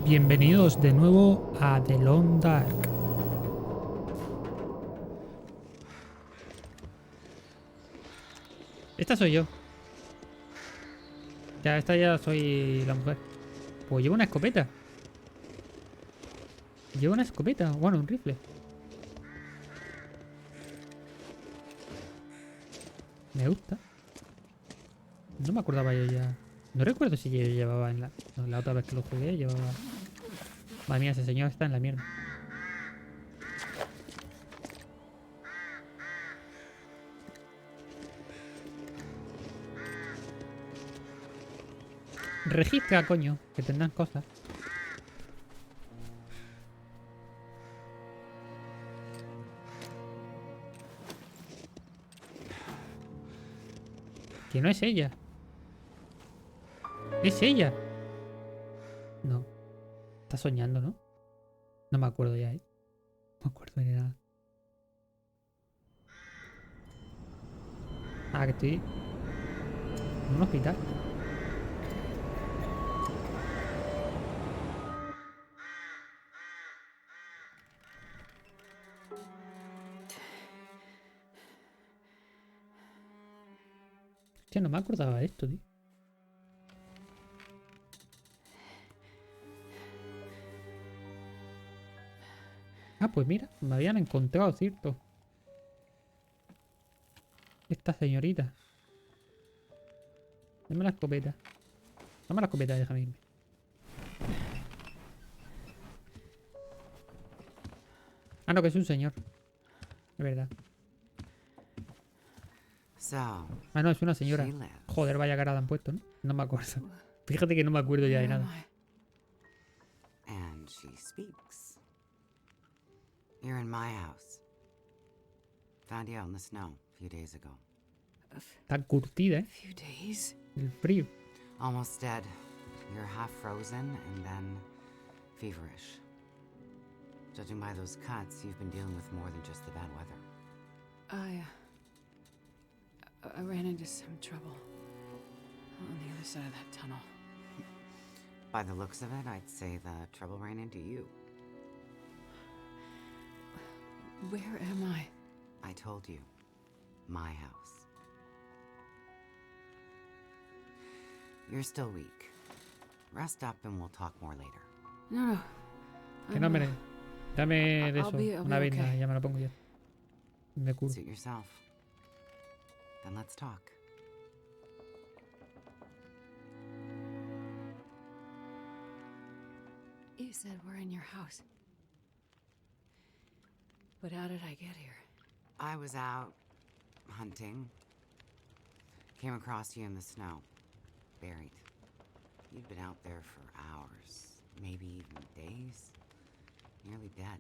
Bienvenidos de nuevo a The Long Dark. Esta soy yo. Esta ya soy la mujer. Pues llevo una escopeta. Bueno, un rifle. Me gusta. No me acordaba yo ya. No recuerdo si yo llevaba en la otra vez que lo jugué, llevaba... Madre mía, ese señor está en la mierda. Registra, coño, que tendrán cosas. Que no es ella. Es ella. No. Está soñando, ¿no? No me acuerdo ya, ¿eh? No me acuerdo de nada. Ah, que estoy en un hospital. Hostia, no me acordaba de esto, tío. Ah, pues mira, me habían encontrado, ¿cierto? Esta señorita. Dame la escopeta. Dame la escopeta, déjame irme. Ah, no, que es un señor. Es verdad. Ah, no, es una señora. Joder, vaya cara han puesto, ¿no? No me acuerdo. Fíjate que no me acuerdo ya de nada. And she speaks. You're in my house. Found you out in the snow a few days ago. Está curtida, ¿eh? Few days? El frío. Almost dead. You're half frozen and then feverish. Judging by those cuts, you've been dealing with more than just the bad weather. I ran into some trouble on the other side of that tunnel. By the looks of it, I'd say the trouble ran into you. Where am I? I told you. My house. You're still weak. Rest up and we'll talk more later. No. Que no me... Dame de I'll eso. be Una venda, okay. ya me lo pongo yo. Me curo. Suit yourself. Then let's talk. You said we're in your house. But how did I get here? I was out hunting. Came across you in the snow. Buried. You'd been out there for hours, maybe even days. Nearly dead.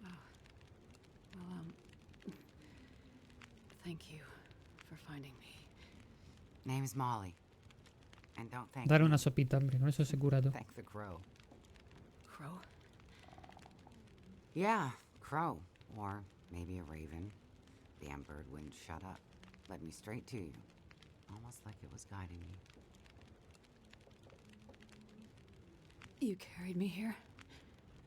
Oh. Well, thank you for finding me. Name's Molly. And don't thank Dale me. una sopita, hombre. Con eso se cura todo. Thank the crow. Crow? Yeah, crow. Or maybe a raven. Damn bird wouldn't shut up. Led me straight to you. Almost like it was guiding me. You carried me here?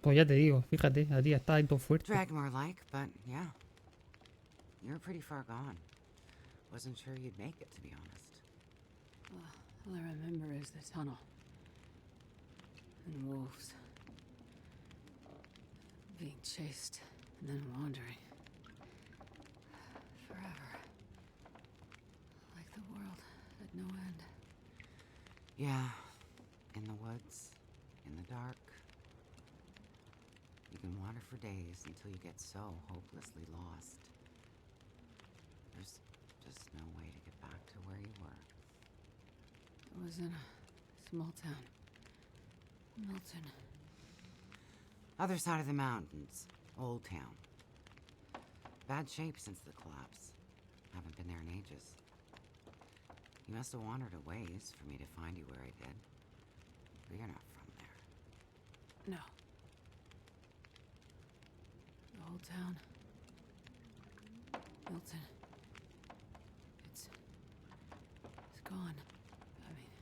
Pues ya te digo, fíjate, a ti está ahí todo fuerte. Drag more like, but yeah. You're pretty far gone. Wasn't sure you'd make it, to be honest. All I remember is the tunnel. And wolves. Being chased and then wandering. Forever. Like the world had no end. Yeah. In the woods. In the dark. You can wander for days until you get so hopelessly lost. There's just no way to get back to where you were. I was in a small town. Milton. Other side of the mountains. Old town. Bad shape since the collapse. Haven't been there in ages. You must have wandered a ways for me to find you where I did. But you're not from there. No. The whole town. Milton. It's gone. I mean,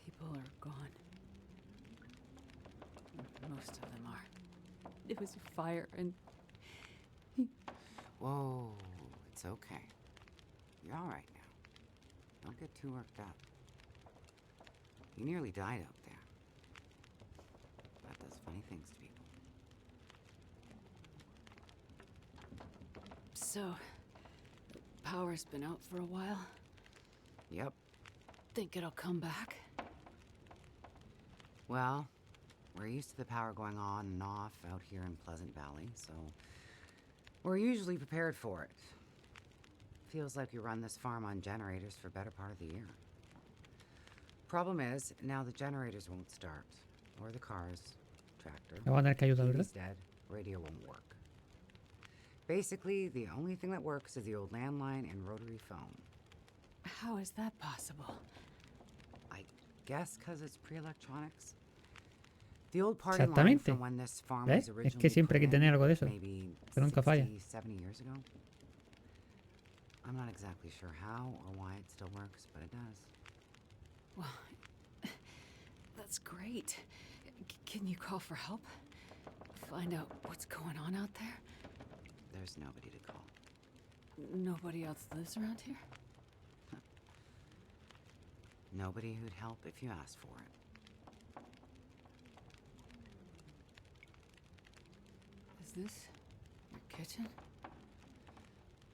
people are gone. It was a fire, and Whoa, it's okay. You're all right now. Don't get too worked up. You nearly died out there. That does funny things to people. so the power's been out for a while. Yep. Think it'll come back? Well, we're used to the power going on and off out here in Pleasant Valley, so we're usually prepared for it. Feels like we run this farm on generators for better part of the year. Problem is, now the generators won't start, or the cars, tractor. Me voy a tener que ayudar, ¿verdad? TV's dead, radio won't work. Basically, the only thing that works is the old landline and rotary phone. How is that possible? I guess because it's pre-electronics. The old party line Exactamente. from when this farm ¿Ves? was Es originally que siempre hay que put tener in, algo de eso. maybe Pero nunca falla. 60, 70 years ago. I'm not exactly sure how or why it still works, but it does. Well, that's great. Can you call for help? Find out what's going on out there? There's nobody to call. Nobody else lives around here? Nobody who'd help if you asked for it. Is this your kitchen?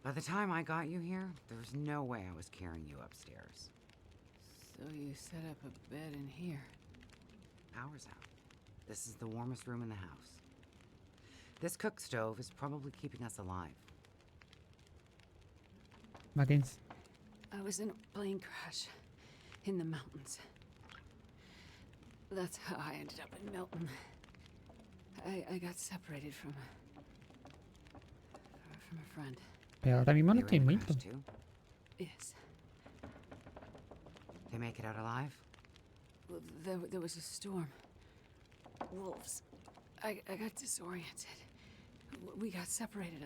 By the time I got you here, there was no way I was carrying you upstairs. So you set up a bed in here. Power's out. This is the warmest room in the house. This cook stove is probably keeping us alive. Mackenzie. I was in a plane crash in the mountains. That's how I ended up in Milton. I got separated from a friend. Pero ahora mismo no They were estoy in the muerto. crash too? Yes. They make it out alive? Well, there was a storm. Wolves. I got disoriented. We got separated.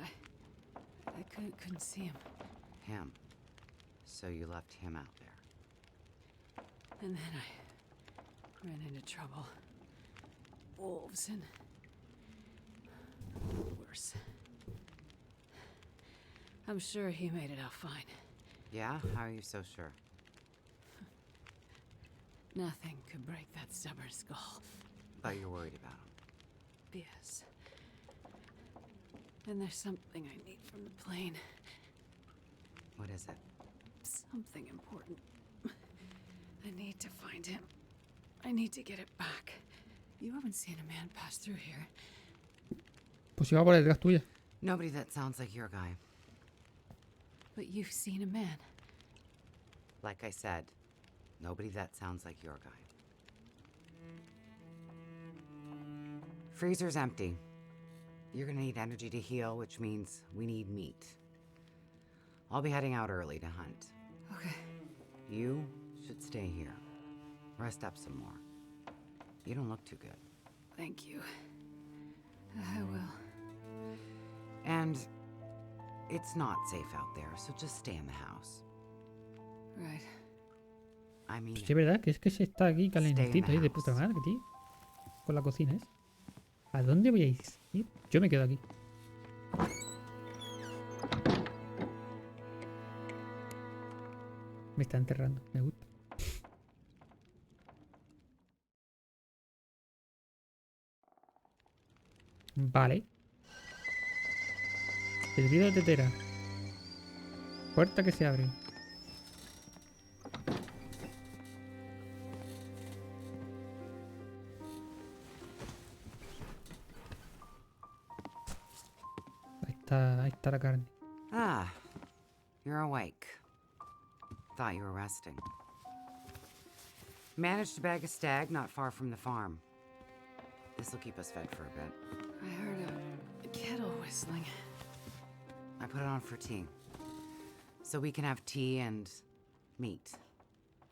I couldn't see him. Him. So you left him out there. And then I ran into trouble. Wolves and worse. I'm sure he made it out fine. Yeah? How are you so sure? Nothing could break that stubborn skull. But you're worried about him. Yes. And there's something I need from the plane. What is it? Something important. I need to find him. I need to get it back. You haven't seen a man pass through here. Pues iba por detrás tuya. Nobody that sounds like your guy. But you've seen a man. Like I said, nobody that sounds like your guy. Freezer's empty. You're gonna need energy to heal, which means we need meat. I'll be heading out early to hunt. Okay. You should stay here. Rest up some more. You don't look too good. Thank you. I will. And it's not safe out there, so just stay in the house. Right. I mean, Pues sí, verdad, que es que se está aquí calentito ahí de puta madre, tío. Con la cocina, ¿es? ¿A dónde voy a ir? Yo me quedo aquí. Me está enterrando, me gusta. Vale. Servido de tetera. Puerta que se abre. Ahí está la carne. ah, you're awake. Thought you were resting. Managed to bag a stag not far from the farm. This'll keep us fed for a bit. I heard a kettle whistling. I put it on for tea. So we can have tea and meat.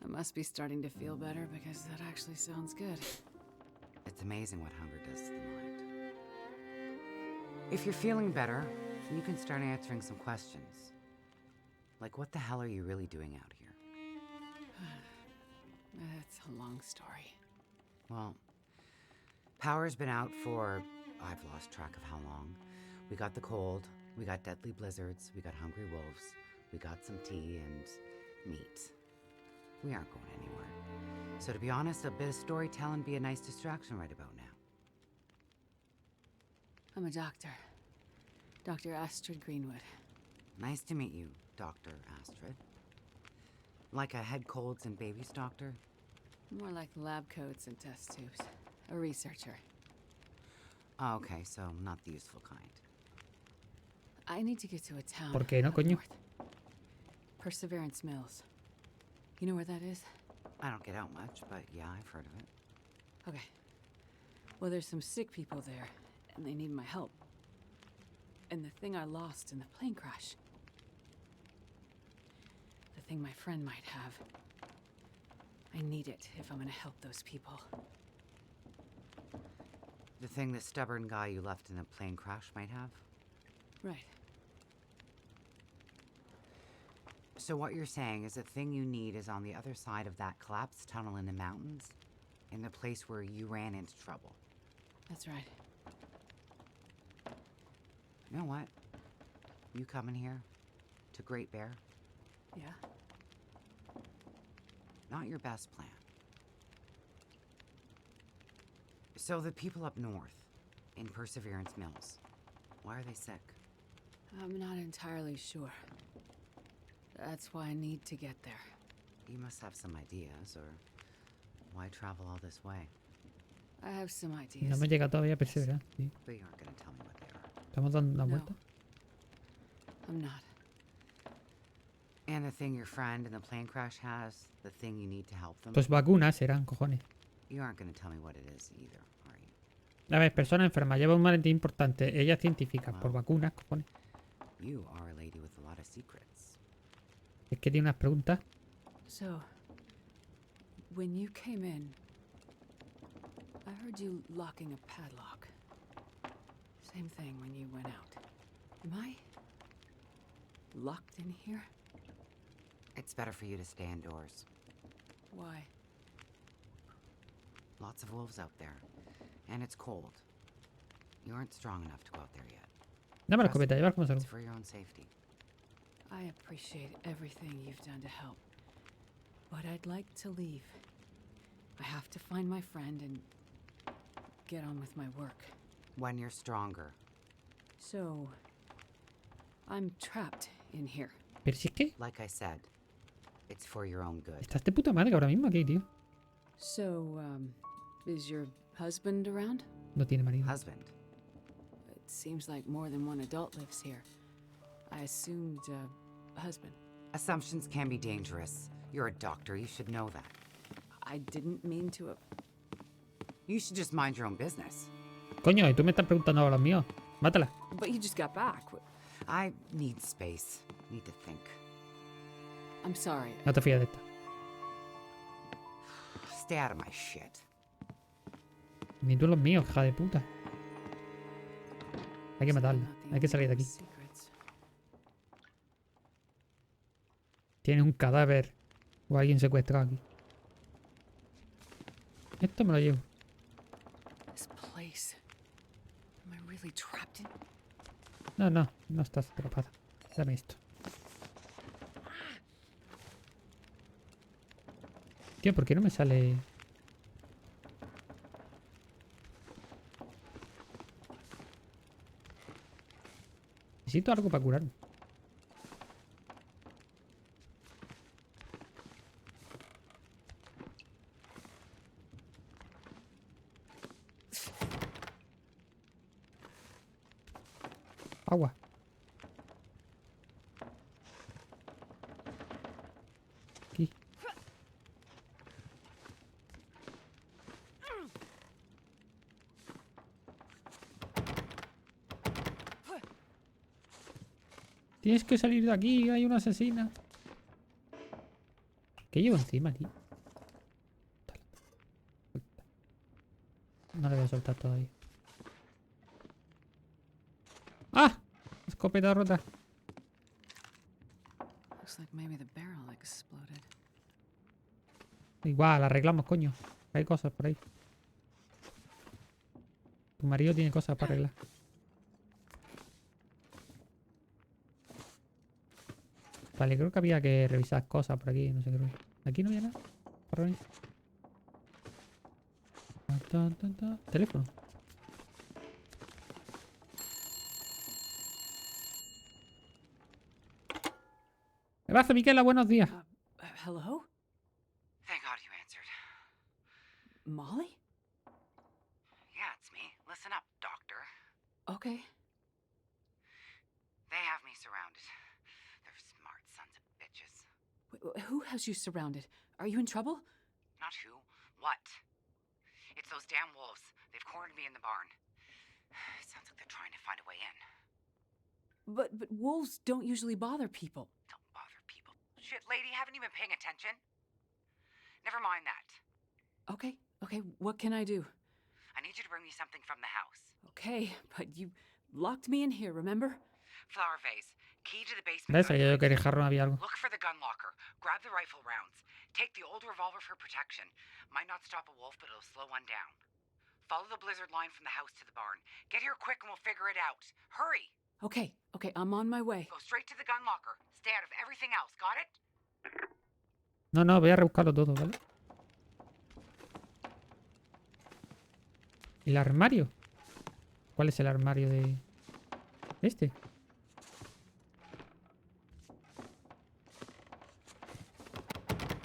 I must be starting to feel better because that actually sounds good. It's amazing what hunger does to the mind. If you're feeling better, you can start answering some questions. Like, what the hell are you really doing out here? It's a long story. Well, power's been out for I've lost track of how long. We got the cold, we got deadly blizzards, we got hungry wolves, we got some tea and meat. We aren't going anywhere. So to be honest, a bit of storytelling be a nice distraction right about now. I'm a doctor. Dr. Astrid Greenwood. Nice to meet you, Dr. Astrid. Like a head colds and babies doctor? More like lab coats and test tubes. A researcher. Oh, okay, so not the useful kind. I need to get to a town. ¿Por qué no, up coño? north. Perseverance Mills. You know where that is? I don't get out much, but yeah, I've heard of it. Okay. Well, there's some sick people there, and they need my help. And the thing I lost in the plane crash. The thing my friend might have. I need it if I'm gonna help those people. The thing the stubborn guy you left in the plane crash might have? Right. So what you're saying is the thing you need is on the other side of that collapsed tunnel in the mountains, in the place where you ran into trouble. That's right. You know what? You coming here to Great Bear? Yeah? Not your best plan. So the people up north, in Perseverance Mills, why are they sick? I'm not entirely sure. That's why I need to get there. You must have some ideas, or why travel all this way? I have some No ideas. me llega todavía a perseverar. Sí. But you aren't going to tell me what they are. Estamos dando una No. vuelta. I'm not. And the thing your friend in the plane crash has, the thing you need to help them, Pues vacunas serán, cojones. you aren't going to tell me what it is either, are you? A ver, persona enferma, lleva un maletín importante. Ella es científica, por vacunas, cojones. You are a lady with a lot of secrets. Es que tiene unas preguntas. So, when you came in, I heard you locking a padlock. Same thing when you went out. Am I locked in here? It's better for you to stay indoors. Why? Lots of wolves out there. And it's cold. You aren't strong enough to go out there yet. Dame la Trust escopeta, me, llevar como it's salgo. for your own safety. I appreciate everything you've done to help. But I'd like to leave. I have to find my friend and get on with my work. When you're stronger. So, I'm trapped in here. Pero si es que Like I said, it's for your own good. estás de puta madre ahora mismo aquí, tío. So, is your husband around? No tiene marido. Husband. It seems like more than one adult lives here. I assumed, husband. Assumptions can be dangerous. You're a doctor, you should know that. I didn't mean to. You should just mind your own business. Coño, y tú me estás preguntando ahora los míos. Mátala. But you just got back. I need space. Need to think. I'm sorry. No te fías de esta. Stay out of my shit. Ni tú los míos, hija de puta. Hay que matarla. Hay que salir de aquí. Secrets. Tiene un cadáver o alguien secuestrado aquí. Esto me lo llevo. This place. Am I really trapped in? No, no, no estás atrapada. Dame esto. Tío, ¿por qué no me sale? Necesito algo para curarme. Agua. Aquí. Tienes que salir de aquí, hay una asesina. ¿Qué llevo encima, tío? No le voy a soltar todavía. ¡Ah! Escopeta rota. Looks like maybe the barrel exploded. Igual, arreglamos, coño. Hay cosas por ahí. Tu marido tiene cosas para arreglar. Vale, creo que había que revisar cosas por aquí. No sé qué. Aquí no había nada. Para revisar. Teléfono. ¿Qué pasa, Miquela? Buenos días. Hello? Thank God you answered. Molly? Yeah, it's me. Listen up, Doctor. Okay. They have me surrounded. They're smart sons of bitches. Who has you surrounded? Are you in trouble? Not who. What? It's those damn wolves. They've cornered me in the barn. Sounds like they're trying to find a way in. But wolves don't usually bother people. Don't bother people. Shit, lady, haven't you been paying attention? Never mind that. Okay, what can I do? I need you to bring me something from the house. Okay, but you locked me in here, remember? Flower vase. Key to the basement. ¿Ves? Yo que en el jarrón había algo. Look for the gun locker. Grab the rifle rounds. Take the old revolver for protection. Might not stop a wolf, but it'll slow one down. Follow the blizzard line from the house to the barn. Get here quick and we'll figure it out. Hurry! Okay, I'm on my way. Go straight to the gun locker. Stay out of everything else, got it? No, voy a rebuscarlo todo, ¿vale? ¿El armario? ¿Cuál es el armario de este?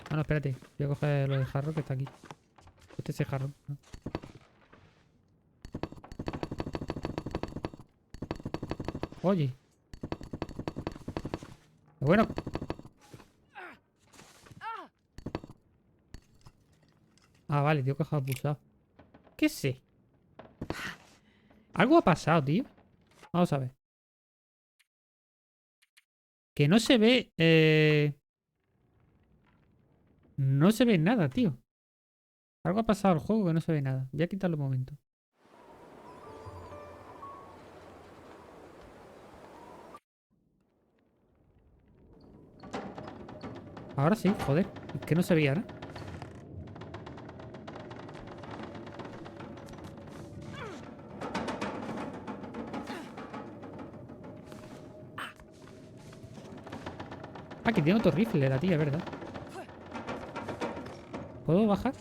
Ah, no, espérate. Voy a coger lo del jarro que está aquí. Este es el jarro, ¿no? Oye. Bueno. Ah, vale, tío, que he pulsado. ¿Qué sé? Algo ha pasado, tío. Vamos a ver. Que no se ve... No se ve nada, tío. Algo ha pasado al juego que no se ve nada. Voy a quitarlo un momento. Ahora sí, joder. Es que no se veía, ¿no? Ah, que tiene otro rifle la tía, ¿verdad? ¿Puedo bajar?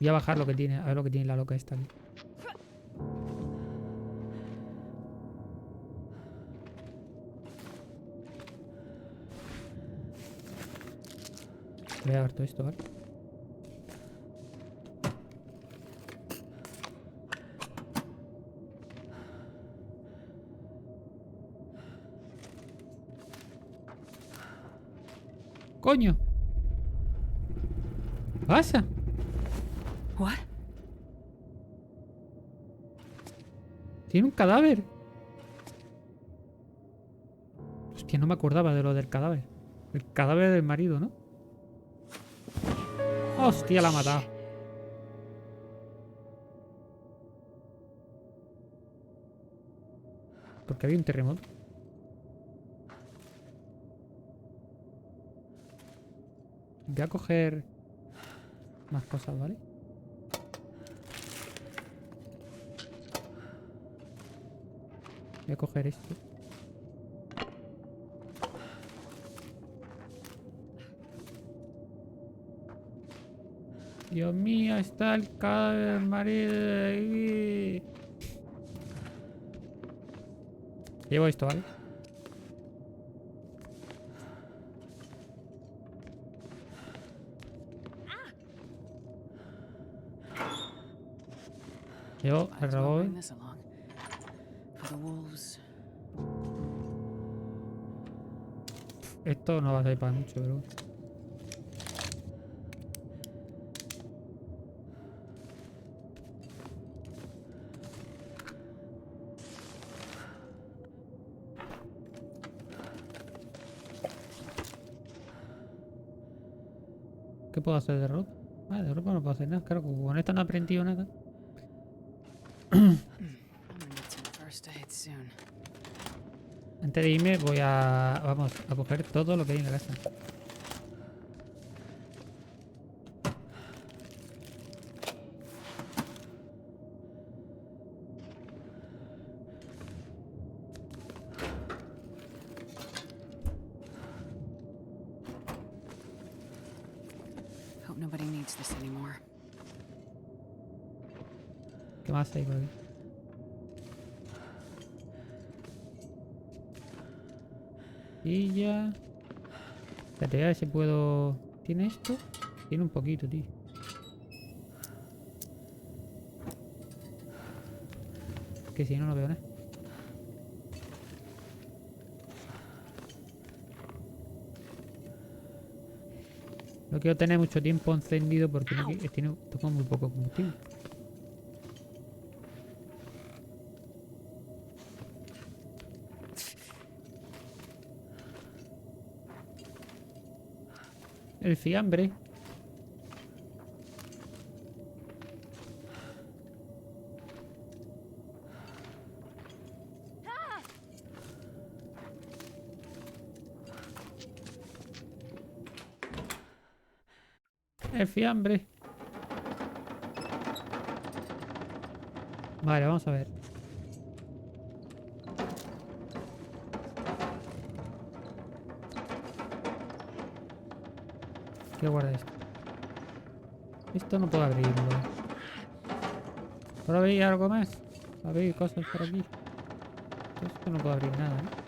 Voy a bajar lo que tiene. A ver lo que tiene la loca esta aquí. Voy a ver todo esto, ¿vale? ¡Coño! ¿Qué pasa? What? Tiene un cadáver. Hostia, no me acordaba de lo del cadáver. El cadáver del marido, ¿no? Hostia, la ha matado. Porque había un terremoto. Voy a coger más cosas, ¿vale? Voy a coger esto. Dios mío, está el cadáver del marido de ahí. Llevo esto, ¿vale? Llevo el revólver. Esto no va a ser para mucho, pero... ¿Qué puedo hacer de ropa? Ah, de ropa no puedo hacer nada. Claro, con esta no he aprendido nada. Antes de irme voy a... Vamos a coger todo lo que hay en la casa. Nobody needs this anymore. ¿Qué más hay por aquí? Y ya... Espérate, a ver si puedo... ¿Tiene esto? Tiene un poquito, tío. Que si no, no veo nada. No quiero tener mucho tiempo encendido porque no, tengo muy poco combustible. El fiambre. El fiambre. Vale, vamos a ver. ¿Qué guarda esto? Esto no puedo abrirlo. ¿Puedo abrir algo más? Abrir cosas por aquí. Esto no puedo abrir nada, ¿no?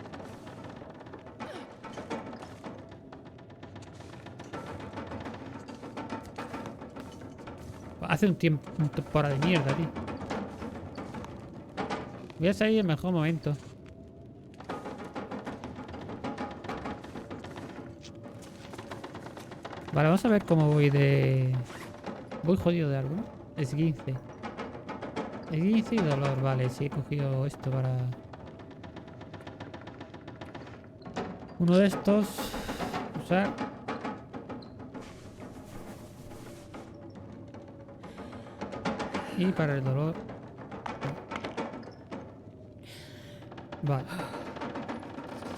Hace un tiempo, un temporada de mierda, tío. Voy a salir en el mejor momento. Vale, vamos a ver cómo voy de... Voy jodido de algo, ¿no? Es 15. Es 15 y dolor, vale, sí he cogido esto para... Uno de estos... Usar... Y para el dolor... Vale.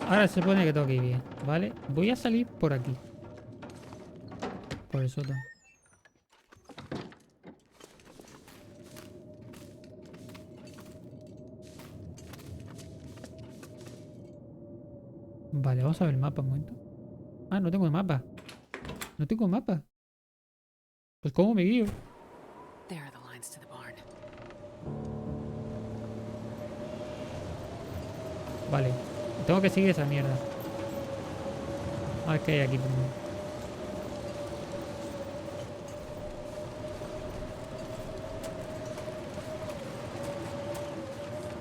Ahora se supone que tengo que ir bien, ¿vale? Voy a salir por aquí. Por el sótano. Vale, vamos a ver el mapa un momento. Ah, no tengo mapa. No tengo mapa. Pues ¿cómo me guío? There are the lines to the barn. Vale. Tengo que seguir esa mierda. A ver qué hay aquí primero.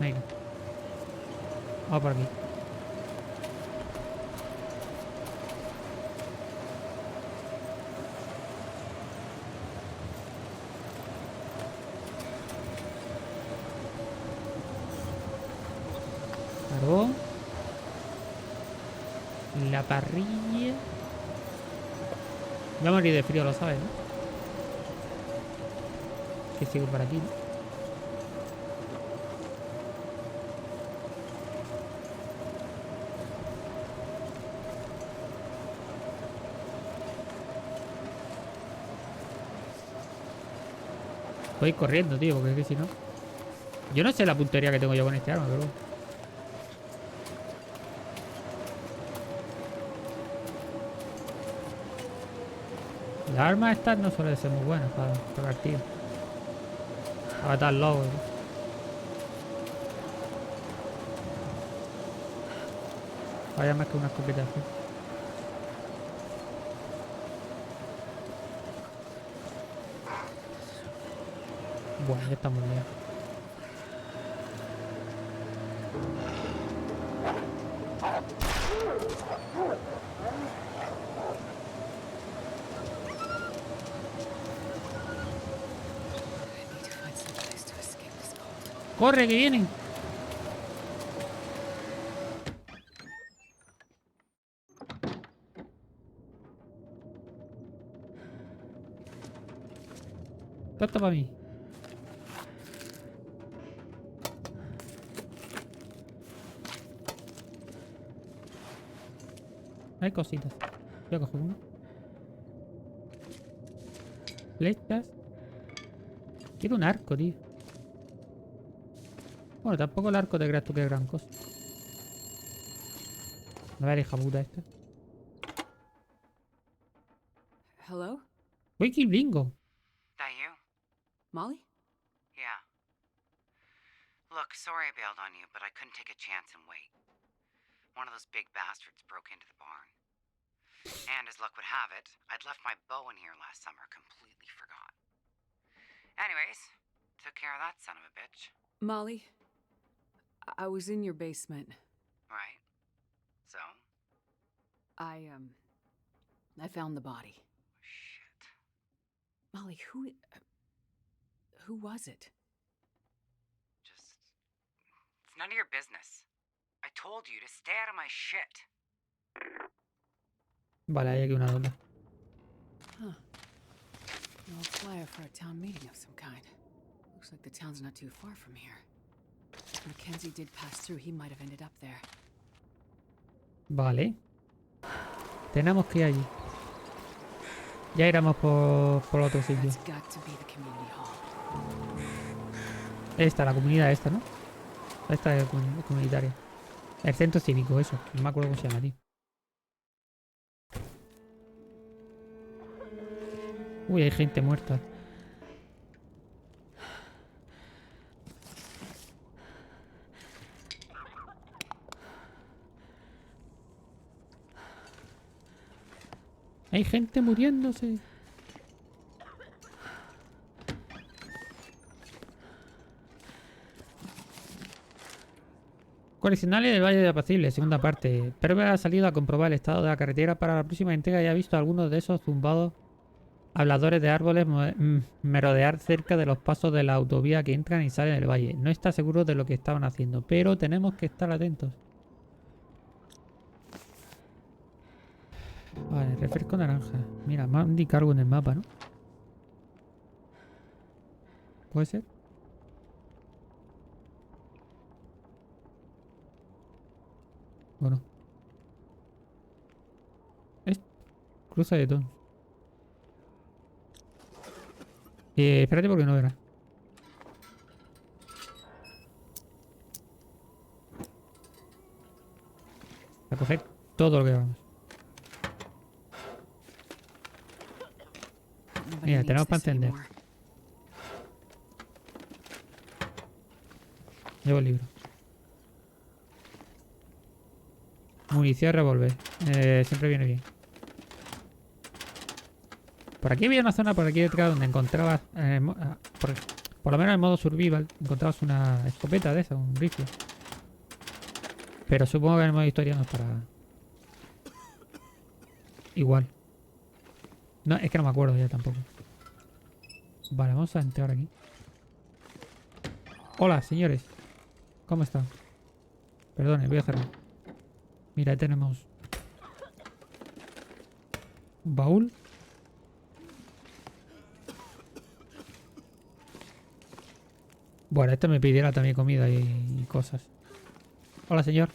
Venga. Vamos por aquí. Carbón. La parrilla. Voy a morir de frío, lo sabes, ¿no? Que sigo por aquí, ¿no? Voy corriendo, tío, porque es que si no... Yo no sé la puntería que tengo yo con este arma, pero... Las armas estas no suelen ser muy buenas para pegar tío. Para matar lobos, ¿no? Vaya más que una escopeta así. Bueno, ya estamos lejos. I need to find some place to escape this cold. ¡Corre, que vienen! Todo esto para mí. Hay cositas. Voy a coger uno. Flechas. Quiero un arco, tío. Bueno, tampoco el arco te creas tú que es gran cosa. A ver, hija puta esta. Hello? Wiki Bingo. That you? Molly? Yeah. Look, sorry I bailed on you, but I couldn't take a chance and wait. One of those big bastards broke into the barn. And as luck would have it, I'd left my bow in here last summer, completely forgot. Anyways, took care of that son of a bitch. Molly, I was in your basement. Right. So? I found the body. Shit. Molly, who was it? Just... It's none of your business. I told you to stay out of my shit. Vale, hay aquí una nota. Huh. An old flyer for a town meeting of some kind. Looks like the town's not too far from here. If Mackenzie did pass through, he might have ended up there. Vale. Tenemos que ir allí. Ya iremos por otro sitio. That's got to be the community hall. Esta, la comunidad esta, ¿no? Esta es comunitaria. El centro cívico, eso. No me acuerdo cómo se llama, tío. Uy, hay gente muerta. Hay gente muriéndose. Coleccionable del Valle de Apacible, segunda parte. Pero ha salido a comprobar el estado de la carretera para la próxima entrega y ha visto a algunos de esos zumbados habladores de árboles merodear cerca de los pasos de la autovía que entran y salen del valle. No está seguro de lo que estaban haciendo, pero tenemos que estar atentos. Vale, refresco naranja. Mira, Mandy cargo en el mapa, ¿no? ¿Puede ser? Bueno. Es cruza de tono. Espérate porque no verás. A coger todo lo que vamos. Mira, tenemos para encender. Llevo el libro. Munición, revólver. Siempre viene bien. Por aquí había una zona por aquí detrás donde encontrabas, por lo menos en modo survival, encontrabas una escopeta de esa, un rifle. Pero supongo que en el modo historia no es para... Igual. No, es que no me acuerdo ya tampoco. Vale, vamos a entrar aquí. Hola, señores. ¿Cómo están? Perdone, voy a cerrar. Mira, ahí tenemos un baúl. Bueno, esto me pidiera también comida y cosas. Hola, señor.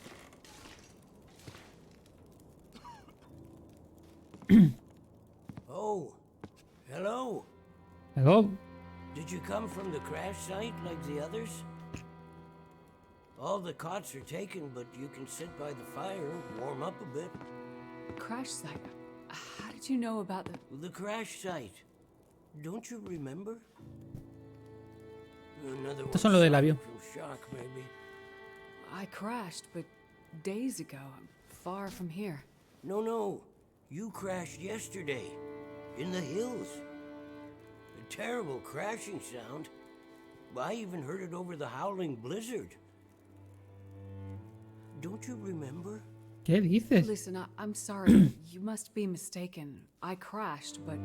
Oh, hello. Hello. Did you come from the crash site like the others? All the cots are taken, but you can sit by the fire, warm up a bit. Crash site? How did you know about the... The crash site. Don't you remember? Another Estos son los del avión. from shock, maybe. I crashed, but days ago, far from here. No. You crashed yesterday. In the hills. A terrible crashing sound. I even heard it over the howling blizzard. Don't you remember? ¿Qué dices? Listen, I'm sorry. You must be mistaken. I crashed, but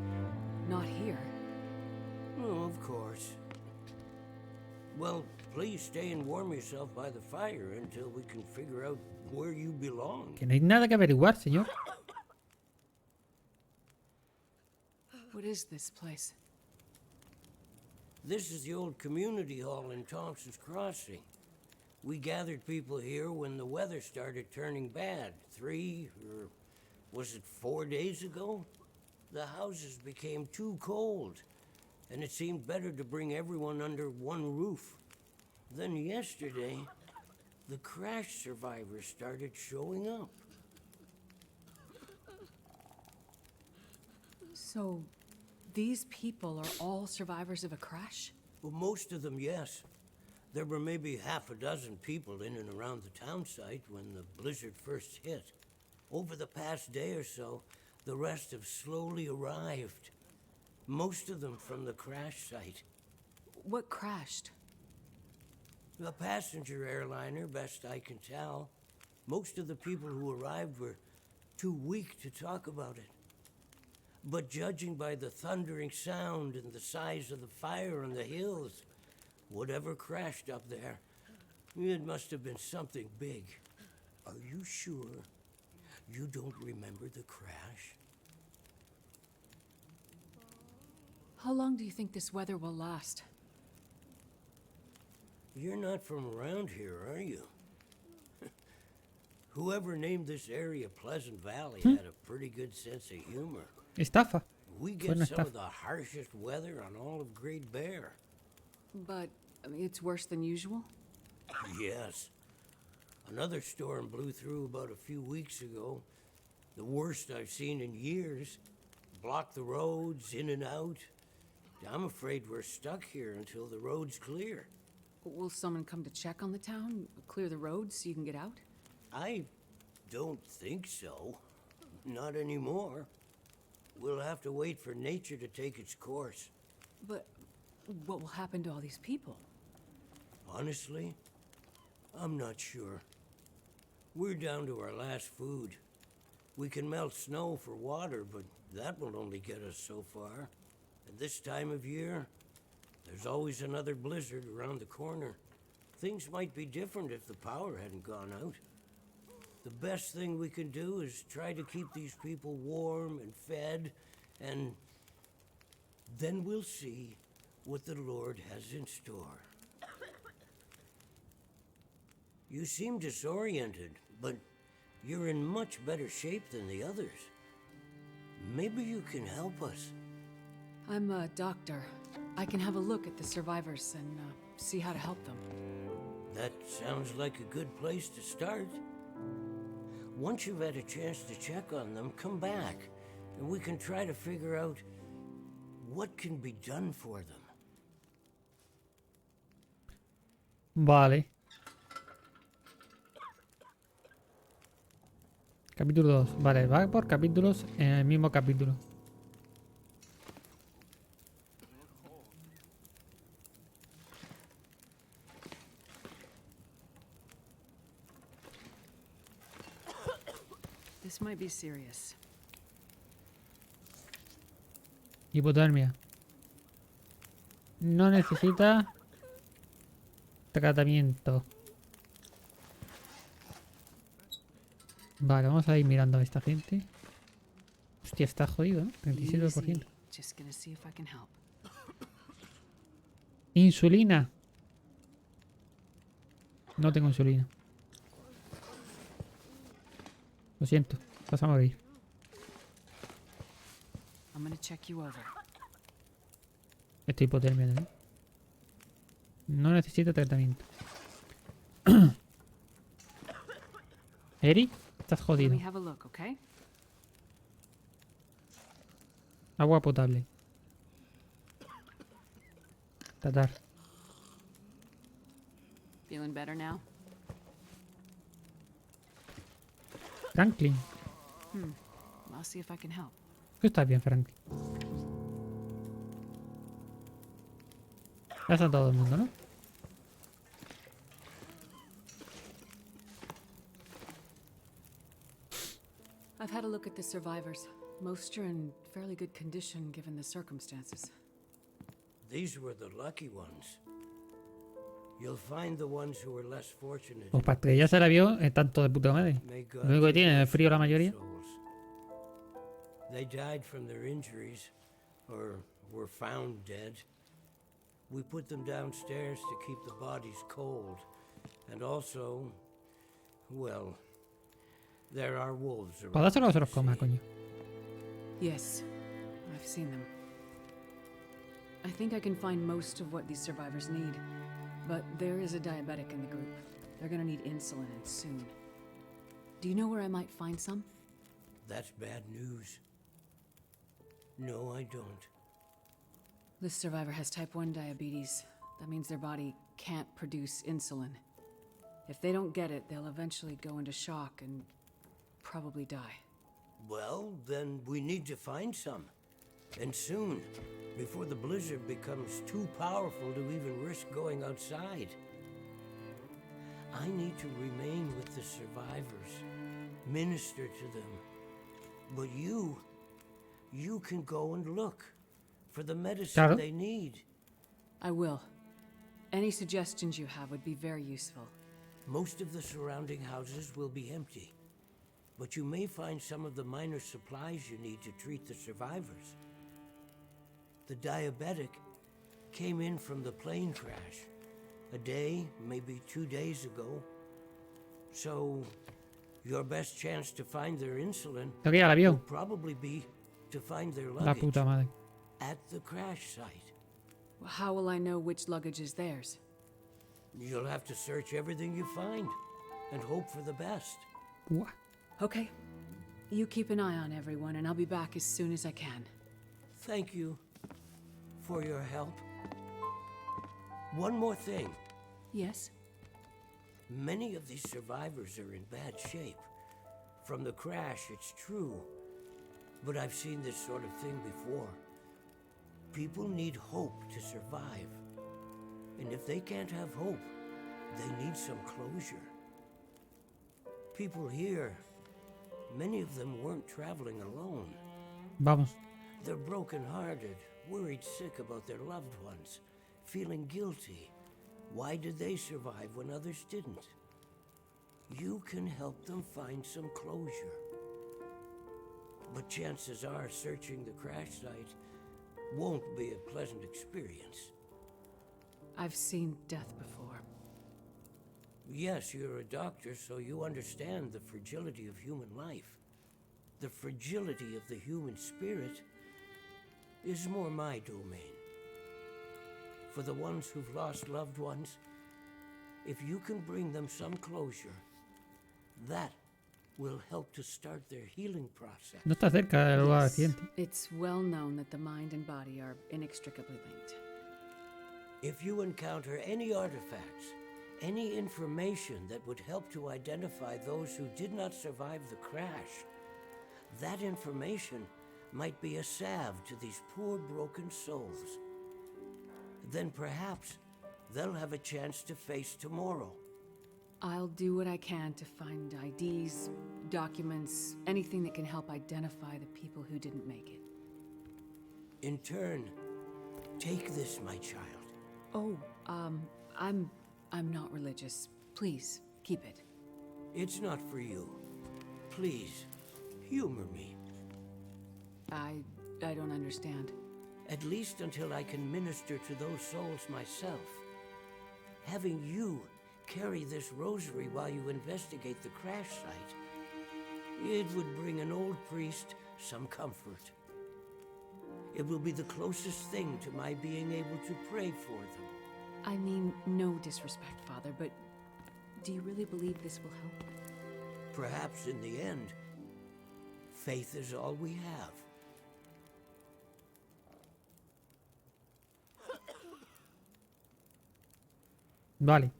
not here. Oh, of course. Well, please stay and warm yourself by the fire until we can figure out where you belong. Que no hay nada que averiguar, señor. What is this place? This is the old community hall in Thompson's Crossing. We gathered people here when the weather started turning bad. 3 or was it 4 days ago? The houses became too cold, and it seemed better to bring everyone under one roof. Then yesterday, the crash survivors started showing So, These people are all survivors of a crash? Well, most of them, yes. There were maybe half a dozen people in and around the town site when the blizzard first hit. Over the past day or so, the rest have slowly arrived. Most of them from the crash site. What crashed? A passenger airliner, best I can tell. Most of the people who arrived were too weak to talk about it. But judging by the thundering sound and the size of the fire on the hills, whatever crashed up there, it must have been something big. Are you sure you don't remember the crash? How long do you think this weather will last? You're not from around here, are you? Whoever named this area Pleasant Valley had a pretty good sense of humor. Estafa. We Fue get una some of estafa. the harshest weather on all of Great Bear. But, I mean, it's worse than usual? Yes. Another storm blew through about a few weeks ago. The worst I've seen in years. Blocked the roads, in and out. I'm afraid we're stuck here until the road's clear. Will someone come to check on the town? Clear the roads so you can get out? I don't think so. Not anymore. We'll have to wait for nature to take its course. But what will happen to all these people? Honestly, I'm not sure. We're down to our last food. We can melt snow for water, but that will only get us so far. At this time of year, there's always another blizzard around the corner. Things might be different if the power hadn't gone out. The best thing we can do is try to keep these people warm and fed, and then we'll see what the Lord has in store. You seem disoriented, but you're in much better shape than the others. Maybe you can help us. I'm a doctor. I can have a look at the survivors and see how to help them. That sounds like a good place to start. Once you've had a chance to check on them, come back, and we can try to figure out what can be done for them. Vale. Capítulo 2. Vale, va por capítulos en el mismo capítulo. This might be serious. Hipotermia. No necesita tratamiento. Vale, vamos a ir mirando a esta gente. Hostia, está jodido, ¿no? 37%. Just gonna see if I can help. Insulina. No tengo insulina. Lo siento, vas a morir. I'm gonna check you over. Estoy hipotermia, ¿no? No necesita tratamiento. Eric, estás Let jodido. me have a look, okay? Agua potable. Tratar. Feeling better now? Franklin. I'll see if I can help. Tú estás bien, Franklin. Ya está todo el mundo, ¿no? I've had a look at the survivors. Most are in fairly good condition given the circumstances. These were the lucky ones. You'll find the ones who were less fortunate. Pues para estrellarse el avión están todos de puta madre. May God Lo único que tienen es el take frío la their mayoría. souls. They died from their injuries, or were found dead. We put them downstairs to keep the bodies cold. And also, well, there are wolves around. Para dárselo se los you coma, see. coño. Yes, I've seen them. I think I can find most of what these survivors need, but there is a diabetic in the group. They're gonna need insulin and soon. Do you know where I might find some? That's bad news. No, I don't. This survivor has type 1 diabetes. That means their body can't produce insulin. If they don't get it, they'll eventually go into shock and probably die. Well, then we need to find some. And soon, before the blizzard becomes too powerful to even risk going outside. I need to remain with the survivors, minister to them. But you can go and look for the medicine Claro. they need. I will. Any suggestions you have would be very useful. Most of the surrounding houses will be empty, but you may find some of the minor supplies you need to treat the survivors. The diabetic came in from the plane crash a day, maybe 2 days ago. So, your best chance to find their insulin Tengo que ir al will avión. probably be to find their La luggage puta madre. at the crash site. How will I know which luggage is theirs? You'll have to search everything you find and hope for the best. Buah. Okay. You keep an eye on everyone, and I'll be back as soon as I can. Thank you for your help. One more thing. Yes? Many of these survivors are in bad shape. From the crash, it's true. But I've seen this sort of thing before. People need hope to survive. And if they can't have hope, they need some closure. People here, many of them weren't traveling alone. Vamos. They're broken-hearted, worried sick about their loved ones, feeling guilty. Why did they survive when others didn't? You can help them find some closure. But chances are searching the crash site won't be a pleasant experience. I've seen death before. Yes, you're a doctor, so you understand the fragility of human life. The fragility of the human spirit is more my domain. For the ones who've lost loved ones, if you can bring them some closure, that will help to start their healing process. No está cerca del lugar Yes, accidente. it's well known that the mind and body are inextricably linked. If you encounter any artifacts, any information that would help to identify those who did not survive the crash, that information might be a salve to these poor broken souls. Then perhaps they'll have a chance to face tomorrow. I'll do what I can to find IDs, documents, anything that can help identify the people who didn't make it. In turn, take this, my child. Oh, I'm not religious. Please, keep it. It's not for you. Please, humor me. I don't understand. At least until I can minister to those souls myself. Having you carry this rosary while you investigate the crash site, it would bring an old priest some comfort. It will be the closest thing to my being able to pray for them. I mean, no disrespect, Father, but do you really believe this will help? Perhaps in the end, faith is all we have. Vale.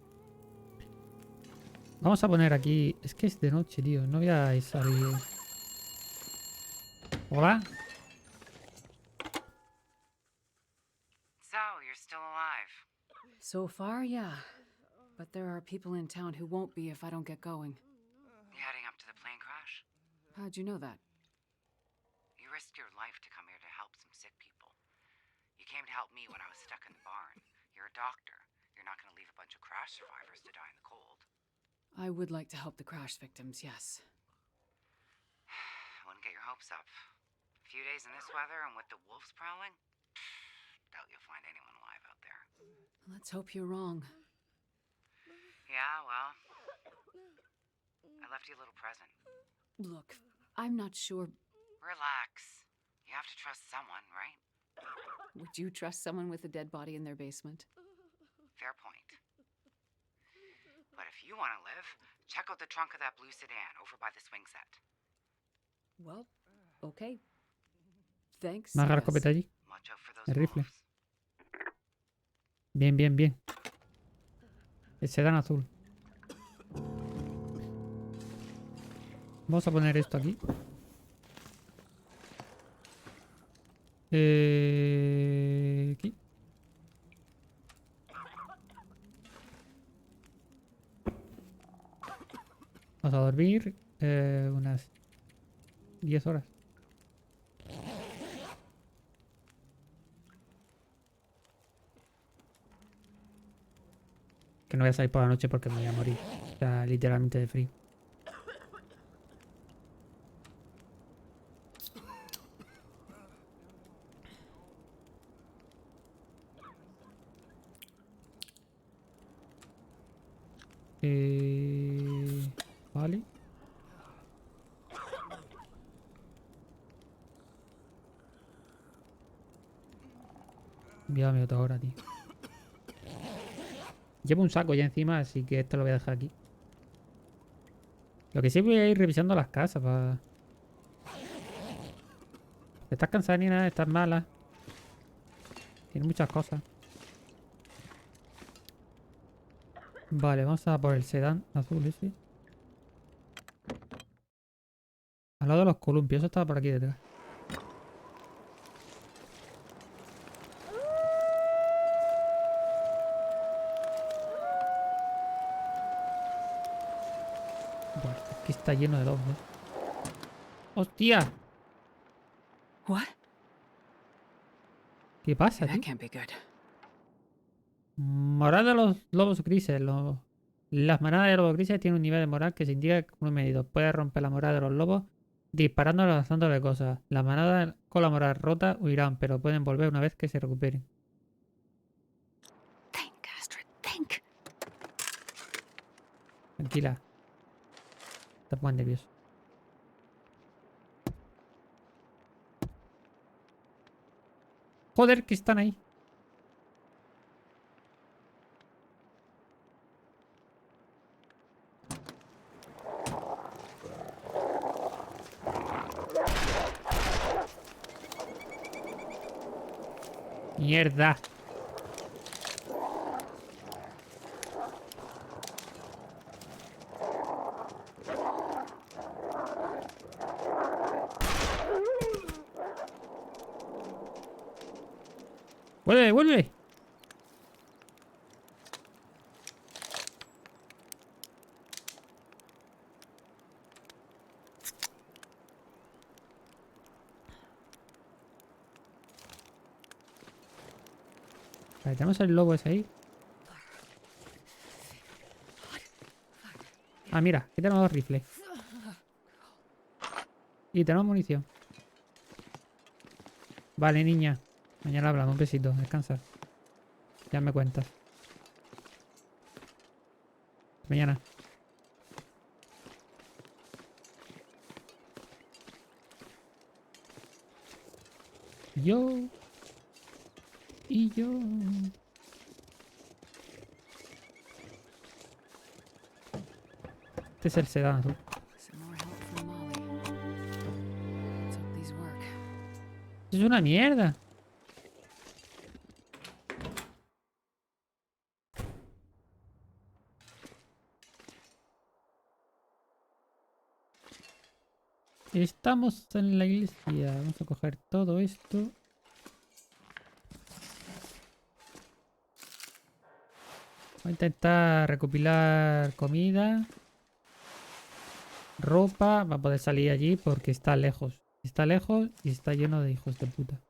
Vamos a poner aquí... Es que es de noche, tío. No voy a salir... Hola. So, you're still alive. So far, yeah. But there are people in town who won't be if I don't get going. You heading up to the plane crash? How'd you know that? You risked your life to come here to help some sick people. You came to help me when I was stuck in the barn. You're a doctor. You're not going to leave a bunch of crash survivors to die in the cold. I would like to help the crash victims, yes. I wouldn't get your hopes up. A few days in this weather and with the wolves prowling? Doubt you'll find anyone alive out there. Let's hope you're wrong. Yeah, well, I left you a little present. Look, I'm not sure. Relax. You have to trust someone, right? Would you trust someone with a dead body in their basement? Fair point. But if you want to live, check out the trunk of that blue sedan over by the swing set. Well, okay. Thanks. Más la I guess. escopeta allí. Watch out for those El rifle. wolves. Bien, bien, bien. El sedán azul. Vamos a poner esto aquí. Aquí. Vamos a dormir unas 10 horas. Que no voy a salir por la noche porque me voy a morir. O sea, literalmente de frío. Vale. Envíame otra hora, tío. Llevo un saco ya encima, así que esto lo voy a dejar aquí. Lo que sí voy a ir revisando las casas para... Estás cansada, Nina, estás mala. Tiene muchas cosas. Vale, vamos a por el sedán azul ese. Al lado de los columpios, eso estaba por aquí detrás. Bueno, aquí está lleno de lobos, ¿eh? ¡Hostia! What? ¿Qué pasa, That tío? can't be good. Moral de los lobos grises. Las manadas de lobos grises tienen un nivel de moral que se indica como medido. Puede romper la moral de los lobos disparando o lanzándole cosas. Las manadas con la moral rota huirán, pero pueden volver una vez que se recuperen. Think, Astrid, think. Tranquila. Te pongo nervioso. Joder, que están ahí. Mierda. ¡Vuelve, vuelve! Vale, tenemos el lobo ese ahí. Ah, mira, aquí tenemos dos rifles. Y tenemos munición. Vale, niña. Mañana hablamos. Un besito. Descansa. Ya me cuentas. Mañana. Yo. Y yo. Este es el sedán azul. Some more help from Molly. Let's hope these work. Es una mierda. Estamos en la iglesia. Vamos a coger todo esto. Voy a intentar recopilar comida. Ropa. Va a poder salir allí porque está lejos. Está lejos y está lleno de hijos de puta.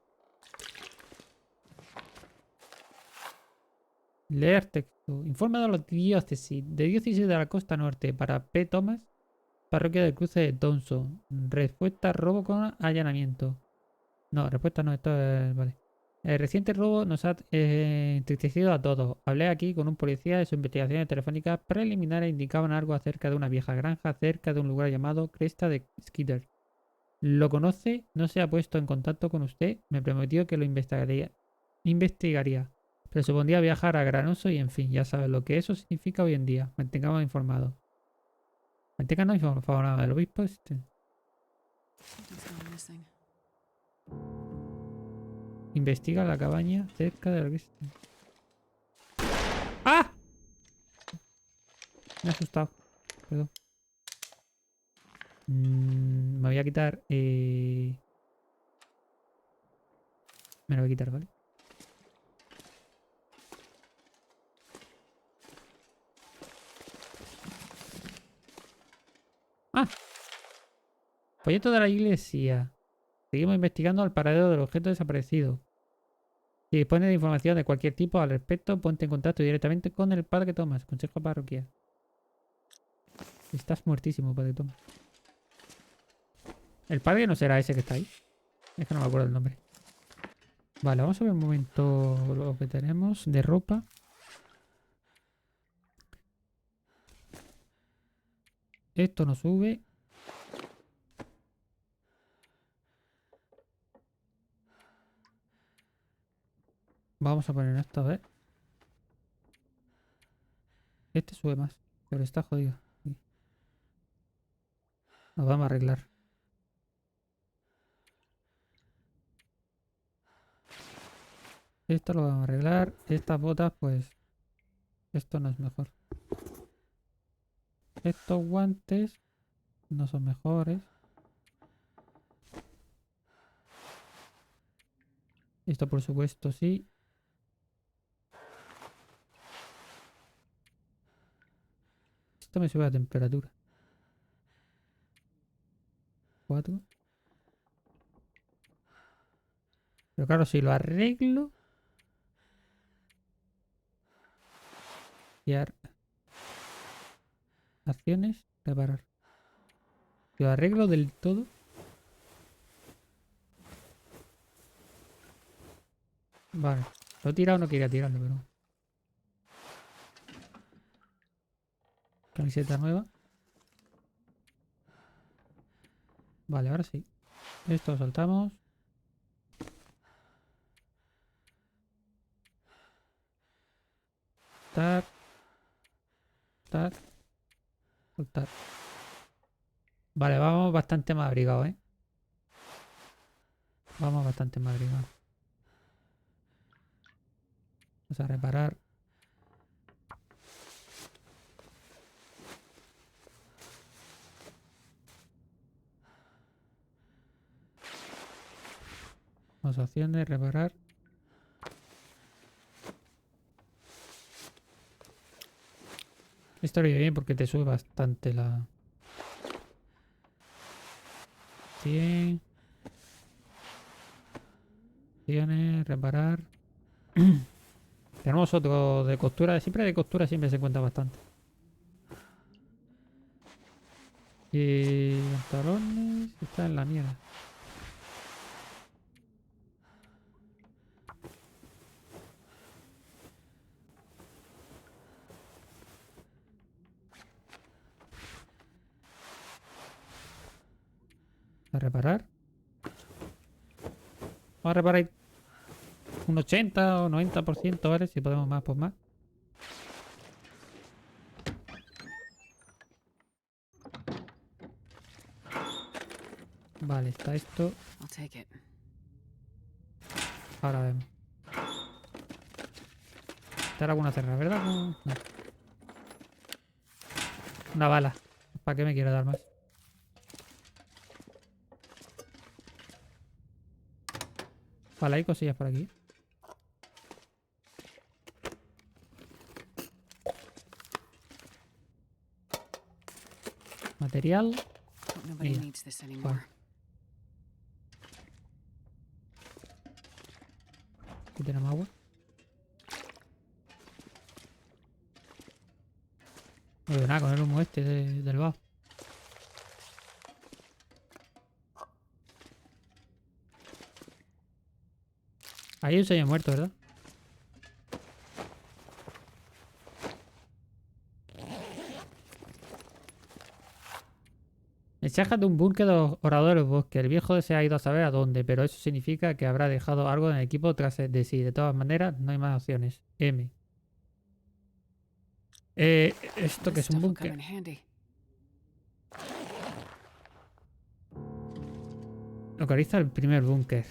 Leer texto. Informe de los diócesis. De diócesis de la costa norte. Para P. Thomas. Parroquia del cruce de Thompson. Respuesta: robo con allanamiento. No, respuesta no, esto es... Vale. El reciente robo nos ha entristecido a todos. Hablé aquí con un policía de sus investigaciones telefónicas preliminares indicaban algo acerca de una vieja granja cerca de un lugar llamado Cresta de Skitter. ¿Lo conoce? ¿No se ha puesto en contacto con usted? Me prometió que lo investigaría. Pero supondría viajar a Granoso y en fin, ya sabes lo que eso significa hoy en día. Mantengamos informados. Manténganos informados del obispo. Something's gone missing. Investiga la cabaña cerca de la iglesia. ¡Ah! Me he asustado. Perdón. Me voy a quitar... Me lo voy a quitar, ¿vale? ¡Ah! Folleto de la iglesia. Seguimos investigando el paradero del objeto desaparecido. Si dispones de información de cualquier tipo al respecto, ponte en contacto directamente con el padre Thomas, consejo parroquial. Estás muertísimo, padre Thomas. El padre no será ese que está ahí. Es que no me acuerdo el nombre. Vale, vamos a ver un momento lo que tenemos de ropa. Esto no sube. Vamos a poner esto a ver. Este sube más, pero está jodido. Nos vamos a arreglar. Esto lo vamos a arreglar. Estas botas, pues... Esto no es mejor. Estos guantes no son mejores. Esto por supuesto sí. Esto me sube la temperatura. 4. Pero claro, si lo arreglo... Acciones, reparar. Si lo arreglo del todo... Vale. Lo he tirado, no quería tirarlo, pero... Camiseta nueva. Vale, ahora sí. Esto lo saltamos. Tac. Tac. Soltar. Vale, vamos bastante más abrigados, ¿eh? Vamos bastante más abrigados. Vamos a reparar. Vamos a acciones, reparar. Esto iría bien porque te sube bastante la... 100. Acciones, reparar. Tenemos otro de costura. Siempre de costura siempre se cuenta bastante. Y pantalones. Está en la mierda. A reparar. Vamos a reparar un 80 o 90%, ¿vale? Si podemos más, pues más. Vale, está esto. I'll take it. Ahora vemos. Está alguna cerrada, ¿verdad? No. Una bala. ¿Para qué me quiero dar más? Vale, hay cosillas por aquí. Material. Nobody Mira. needs this anymore. Aquí tenemos agua. No veo nada con el humo este del vaho. Ahí hay un señor muerto, ¿verdad? Encaja de un búnker de orador del bosque. El viejo se ha ido a saber a dónde, pero eso significa que habrá dejado algo en el equipo tras de sí. De todas maneras, no hay más opciones. M. Esto que es un búnker. Localiza el primer búnker.